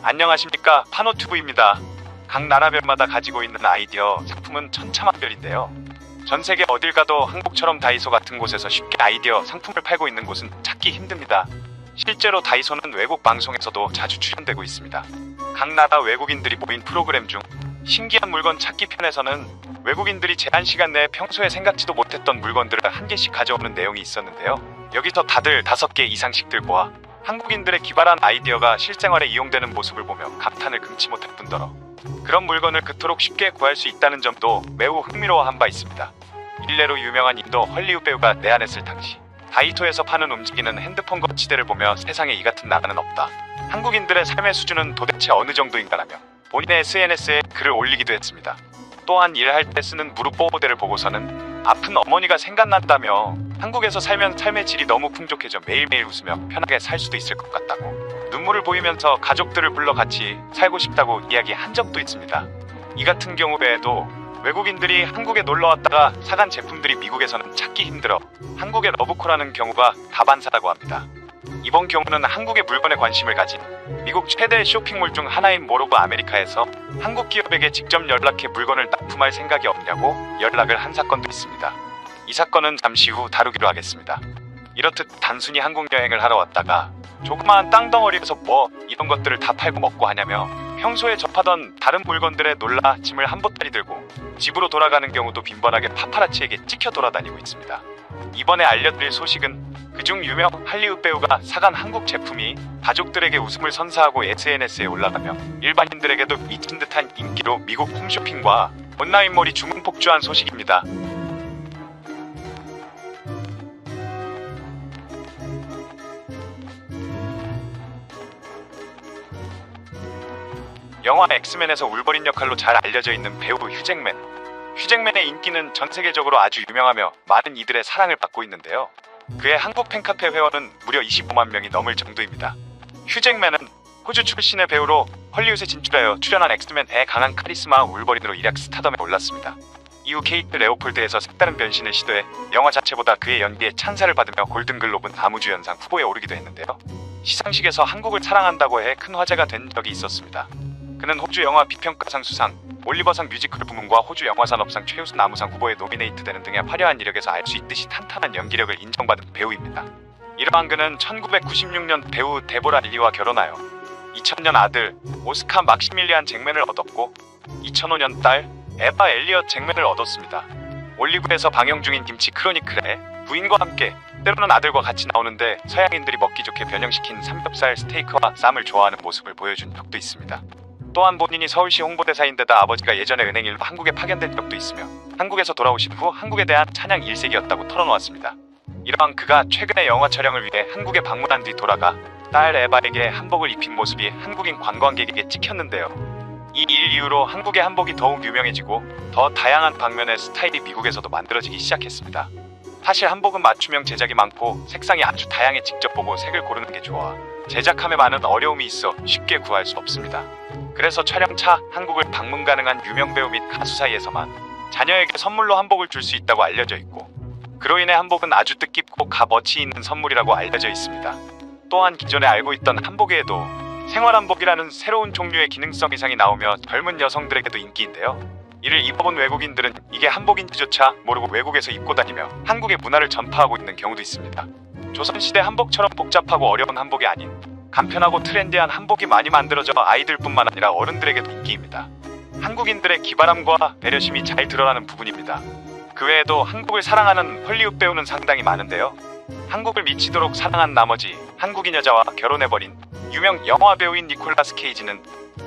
안녕하십니까, 파노튜브입니다. 각 나라별마다 가지고 있는 아이디어 상품은 천차만별인데요. 전 세계 어딜 가도 한국처럼 다이소 같은 곳에서 쉽게 아이디어 상품을 팔고 있는 곳은 찾기 힘듭니다. 실제로 다이소는 외국 방송에서도 자주 출연되고 있습니다. 각 나라 외국인들이 모인 프로그램 중 신기한 물건 찾기 편에서는 외국인들이 제한 시간 내에 평소에 생각지도 못했던 물건들을 한 개씩 가져오는 내용이 있었는데요. 여기서 다들 5개 이상씩 들고 와 한국인들의 기발한 아이디어가 실생활에 이용되는 모습을 보며 감탄을 금치 못할 뿐더러 그런 물건을 그토록 쉽게 구할 수 있다는 점도 매우 흥미로워한 바 있습니다. 일례로 유명한 인도 헐리우드 배우가 내한했을 당시 다이소에서 파는 움직이는 핸드폰 거치대를 보며 세상에 이 같은 나라는 없다, 한국인들의 삶의 수준은 도대체 어느 정도인가라며 본인의 SNS에 글을 올리기도 했습니다. 또한 일할 때 쓰는 무릎 보호대를 보고서는 아픈 어머니가 생각난다며 한국에서 살면 삶의 질이 너무 풍족해져 매일매일 웃으며 편하게 살 수도 있을 것 같다고 눈물을 보이면서 가족들을 불러 같이 살고 싶다고 이야기한 적도 있습니다. 이 같은 경우 외에도 외국인들이 한국에 놀러왔다가 사간 제품들이 미국에서는 찾기 힘들어 한국에 러브콜하는 경우가 다반사라고 합니다. 이번 경우는 한국의 물건에 관심을 가진 미국 최대 쇼핑몰 중 하나인 몰 오브 아메리카에서 한국 기업에게 직접 연락해 물건을 납품할 생각이 없냐고 연락을 한 사건도 있습니다. 이 사건은 잠시 후 다루기로 하겠습니다. 이렇듯 단순히 한국 여행을 하러 왔다가 조그마한 땅덩어리에서 뭐 이런 것들을 다 팔고 먹고 하냐며 평소에 접하던 다른 물건들에 놀라 짐을 한 보따리 들고 집으로 돌아가는 경우도 빈번하게 파파라치에게 찍혀 돌아다니고 있습니다. 이번에 알려드릴 소식은 그중 유명 할리우드 배우가 사간 한국 제품이 가족들에게 웃음을 선사하고 SNS에 올라가며 일반인들에게도 미친 듯한 인기로 미국 홈쇼핑과 온라인몰이 주문폭주한 소식입니다. 영화 엑스맨에서 울버린 역할로 잘 알려져 있는 배우 휴잭맨. 휴잭맨의 인기는 전 세계적으로 아주 유명하며 많은 이들의 사랑을 받고 있는데요. 그의 한국 팬카페 회원은 무려 25만 명이 넘을 정도입니다. 휴잭맨은 호주 출신의 배우로 헐리우드에 진출하여 출연한 엑스맨의 강한 카리스마와 울버린으로 일약 스타덤에 올랐습니다. 이후 케이트 레오폴드에서 색다른 변신을 시도해 영화 자체보다 그의 연기에 찬사를 받으며 골든글로브 나무주연상 후보에 오르기도 했는데요. 시상식에서 한국을 사랑한다고 해 큰 화제가 된 적이 있었습니다. 그는 호주 영화 비평가상 수상, 올리버상 뮤지컬 부문과 호주 영화산업상 최우수 나무상 후보에 노미네이트되는 등의 화려한 이력에서 알 수 있듯이 탄탄한 연기력을 인정받은 배우입니다. 이러한 그는 1996년 배우 데보라 릴리와 결혼하여 2000년 아들 오스카 막시밀리안 잭맨을 얻었고 2005년 딸 에바 엘리엇 잭맨을 얻었습니다. 올리브에서 방영 중인 김치 크로니클에 부인과 함께 때로는 아들과 같이 나오는데 서양인들이 먹기 좋게 변형시킨 삼겹살 스테이크와 쌈을 좋아하는 모습을 보여준 적도 있습니다. 또한 본인이 서울시 홍보대사인데다 아버지가 예전에 은행일로 한국에 파견된 적도 있으며 한국에서 돌아오신 후 한국에 대한 찬양 1세기였다고 털어놓았습니다. 이러한 그가 최근에 영화 촬영을 위해 한국에 방문한 뒤 돌아가 딸 에바에게 한복을 입힌 모습이 한국인 관광객에게 찍혔는데요. 이 일 이후로 한국의 한복이 더욱 유명해지고 더 다양한 방면의 스타일이 미국에서도 만들어지기 시작했습니다. 사실 한복은 맞춤형 제작이 많고 색상이 아주 다양해 직접 보고 색을 고르는 게 좋아 제작함에 많은 어려움이 있어 쉽게 구할 수 없습니다. 그래서 촬영차 한국을 방문 가능한 유명 배우 및 가수 사이에서만 자녀에게 선물로 한복을 줄 수 있다고 알려져 있고 그로 인해 한복은 아주 뜻깊고 값어치 있는 선물이라고 알려져 있습니다. 또한 기존에 알고 있던 한복 외에도 생활한복이라는 새로운 종류의 기능성 이상이 나오며 젊은 여성들에게도 인기인데요. 이를 입어본 외국인들은 이게 한복인지조차 모르고 외국에서 입고 다니며 한국의 문화를 전파하고 있는 경우도 있습니다. 조선시대 한복처럼 복잡하고 어려운 한복이 아닌 간편하고 트렌디한 한복이 많이 만들어져 아이들뿐만 아니라 어른들에게도 인기입니다. 한국인들의 기발함과 배려심이 잘 드러나는 부분입니다. 그 외에도 한국을 사랑하는 헐리우드 배우는 상당히 많은데요. 한국을 미치도록 사랑한 나머지 한국인 여자와 결혼해버린 유명 영화 배우인 니콜라스 케이지는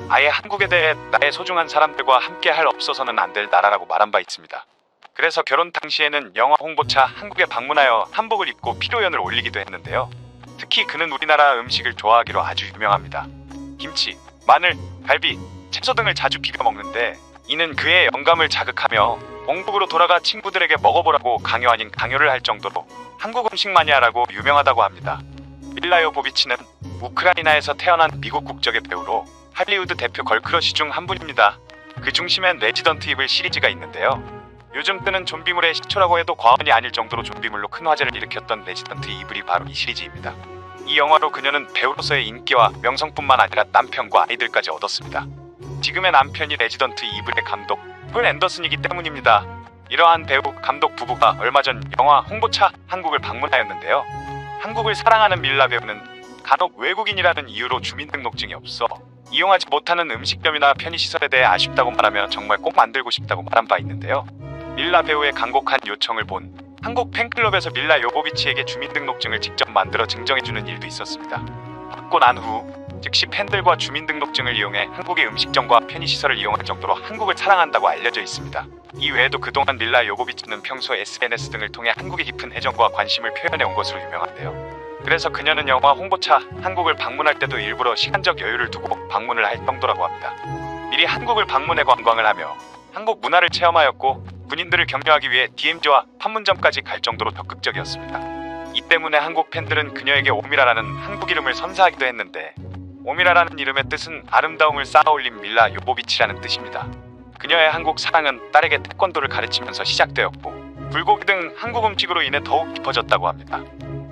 아예 한국에 대해 나의 소중한 사람들과 함께 할 없어서는 안 될 나라라고 말한 바 있습니다. 그래서 결혼 당시에는 영화 홍보차 한국에 방문하여 한복을 입고 피로연을 올리기도 했는데요. 특히 그는 우리나라 음식을 좋아하기로 아주 유명합니다. 김치, 마늘, 갈비, 채소 등을 자주 비벼 먹는데 이는 그의 영감을 자극하며 본국으로 돌아가 친구들에게 먹어보라고 강요 아닌 강요를 할 정도로 한국 음식 마니아라고 유명하다고 합니다. 밀라 요보비치는 우크라이나에서 태어난 미국 국적의 배우로 할리우드 대표 걸크러쉬 중 한 분입니다. 그 중심엔 레지던트 이블 시리즈가 있는데요. 요즘 뜨는 좀비물의 시초라고 해도 과언이 아닐 정도로 좀비물로 큰 화제를 일으켰던 레지던트 이블이 바로 이 시리즈입니다. 이 영화로 그녀는 배우로서의 인기와 명성뿐만 아니라 남편과 아이들까지 얻었습니다. 지금의 남편이 레지던트 이블의 감독 폴 앤더슨이기 때문입니다. 이러한 배우 감독 부부가 얼마 전 영화 홍보차 한국을 방문하였는데요. 한국을 사랑하는 밀라 배우는 간혹 외국인이라는 이유로 주민등록증이 없어 이용하지 못하는 음식점이나 편의시설에 대해 아쉽다고 말하며 정말 꼭 만들고 싶다고 말한 바 있는데요. 밀라 배우의 간곡한 요청을 본 한국 팬클럽에서 밀라 요보비치에게 주민등록증을 직접 만들어 증정해주는 일도 있었습니다. 받고 난 후 즉시 팬들과 주민등록증을 이용해 한국의 음식점과 편의시설을 이용할 정도로 한국을 사랑한다고 알려져 있습니다. 이 외에도 그동안 밀라 요보비치는 평소 SNS 등을 통해 한국의 깊은 애정과 관심을 표현해 온 것으로 유명한데요. 그래서 그녀는 영화 홍보차 한국을 방문할 때도 일부러 시간적 여유를 두고 방문을 할 정도라고 합니다. 미리 한국을 방문해 관광을 하며 한국 문화를 체험하였고 군인들을 격려하기 위해 DMZ와 판문점까지 갈 정도로 적극적이었습니다. 이 때문에 한국 팬들은 그녀에게 오미라라는 한국 이름을 선사하기도 했는데 오미라라는 이름의 뜻은 아름다움을 쌓아올린 밀라 요보비치라는 뜻입니다. 그녀의 한국 사랑은 딸에게 태권도를 가르치면서 시작되었고 불고기 등 한국 음식으로 인해 더욱 깊어졌다고 합니다.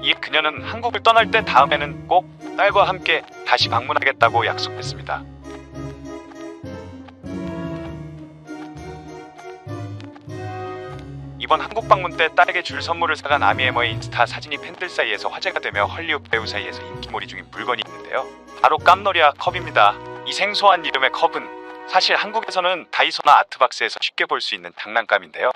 이에 그녀는 한국을 떠날 때 다음에는 꼭 딸과 함께 다시 방문하겠다고 약속했습니다. 이번 한국 방문 때 딸에게 줄 선물을 사간 아미 에머의 인스타 사진이 팬들 사이에서 화제가 되며 헐리우드 배우 사이에서 인기몰이 중인 물건이 있는데요. 바로 깜놀이아 컵입니다. 이 생소한 이름의 컵은 사실 한국에서는 다이소나 아트박스에서 쉽게 볼 수 있는 장난감인데요.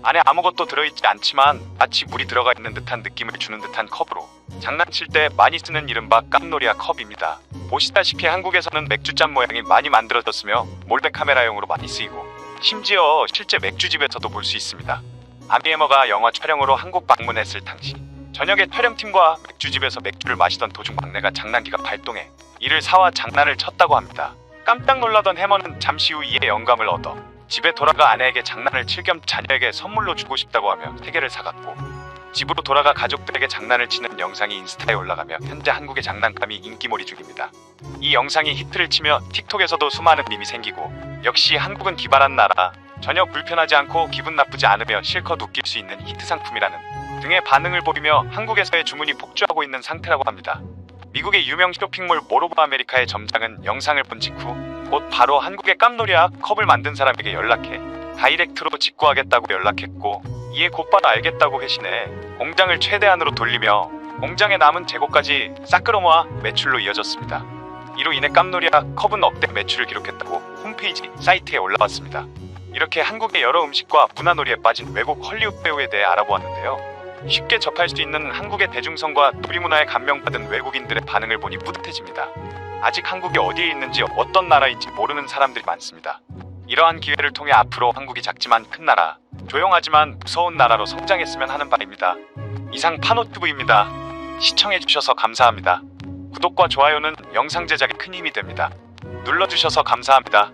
안에 아무것도 들어있지 않지만 마치 물이 들어가 있는 듯한 느낌을 주는 듯한 컵으로 장난칠 때 많이 쓰는 이른바 깜놀이아 컵입니다. 보시다시피 한국에서는 맥주잔 모양이 많이 만들어졌으며 몰래카메라용으로 많이 쓰이고 심지어 실제 맥주집에서도 볼 수 있습니다. 아미 에머가 영화 촬영으로 한국 방문했을 당시 저녁에 촬영팀과 맥주집에서 맥주를 마시던 도중 막내가 장난기가 발동해 이를 사와 장난을 쳤다고 합니다. 깜짝 놀라던 해머는 잠시 후 이에 영감을 얻어 집에 돌아가 아내에게 장난을 칠 겸 자녀에게 선물로 주고 싶다고 하며 3개를 사갔고 집으로 돌아가 가족들에게 장난을 치는 영상이 인스타에 올라가며 현재 한국의 장난감이 인기몰이 중입니다. 이 영상이 히트를 치며 틱톡에서도 수많은 밈이 생기고 역시 한국은 기발한 나라, 전혀 불편하지 않고 기분 나쁘지 않으며 실컷 웃길 수 있는 히트 상품이라는 등의 반응을 보이며 한국에서의 주문이 폭주하고 있는 상태라고 합니다. 미국의 유명 쇼핑몰 몰 오브 아메리카의 점장은 영상을 본 직후 곧 바로 한국의 깜놀이아 컵을 만든 사람에게 연락해 다이렉트로 직구하겠다고 연락했고 이에 곧바로 알겠다고 회신해 공장을 최대한으로 돌리며 공장에 남은 재고까지 싹 끌어모아 매출로 이어졌습니다. 이로 인해 깜놀이아 컵은 억대 매출을 기록했다고 홈페이지 사이트에 올라왔습니다. 이렇게 한국의 여러 음식과 문화놀이에 빠진 외국 헐리우드 배우에 대해 알아보았는데요. 쉽게 접할 수 있는 한국의 대중성과 놀이문화에 감명받은 외국인들의 반응을 보니 뿌듯해집니다. 아직 한국이 어디에 있는지 어떤 나라인지 모르는 사람들이 많습니다. 이러한 기회를 통해 앞으로 한국이 작지만 큰 나라, 조용하지만 무서운 나라로 성장했으면 하는 바입니다. 이상 파노튜브입니다. 시청해주셔서 감사합니다. 구독과 좋아요는 영상 제작에 큰 힘이 됩니다. 눌러주셔서 감사합니다.